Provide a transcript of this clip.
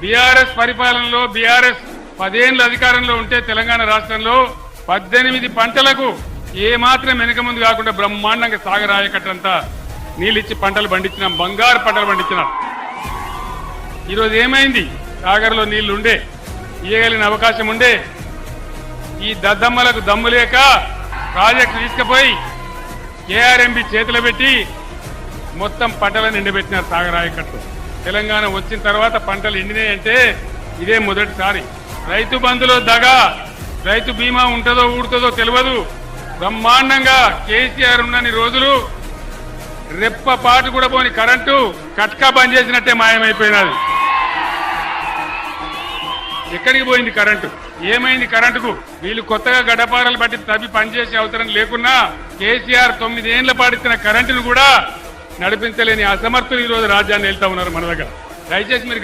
BRS పరిపాలనలో BRS 10 ఏళ్ల అధికారంలో ఉంటే తెలంగాణ రాష్ట్రంలో 18 పంటలకు ఏమాత్రం వెనక ముందు కాకుండా బ్రహ్మాండంగా సాగరాయకట్టంతా నీళ్ళిచ్చి పంటలు పండించినాం, బంగారు పంటలు పండించినాం. ఈరోజు ఏమైంది? సాగర్లో నీళ్లు ఉండే, ఇయ్యగలిగిన అవకాశం ఉండే, ఈ దద్దమ్మలకు దమ్ము లేక ప్రాజెక్టు తీసుకుపోయి కేఆర్ఎంబి చేతులు పెట్టి మొత్తం పంటలను ఎండబెట్టినారు సాగరాయకట్టు. తెలంగాణ వచ్చిన తర్వాత పంటలు ఎండినాయంటే ఇదే మొదటిసారి. రైతు బంధులో దగా, రైతు బీమా ఉంటుందో ఊడుతుందో తెలియదు. బ్రహ్మాండంగా కేసీఆర్ ఉన్నన్ని రోజులు రెప్పపాటు కూడా పోని కరెంటు కట్కా బంద్ చేసినట్టే మాయమైపోయినది. ఎక్కడికి పోయింది కరెంటు? ఏమైంది కరెంటుకు? వీళ్ళు కొత్తగా గడ్డపారలు బట్టి తవ్వి పనిచేసే అవసరం లేకున్నా కేసీఆర్ 9 ఏళ్ల పాటిస్తున్న కరెంటును కూడా నడిపించలేని అసమర్థులు ఈ రోజు రాజ్యాన్ని వెళ్తా ఉన్నారు మన దగ్గర. దయచేసి మీరు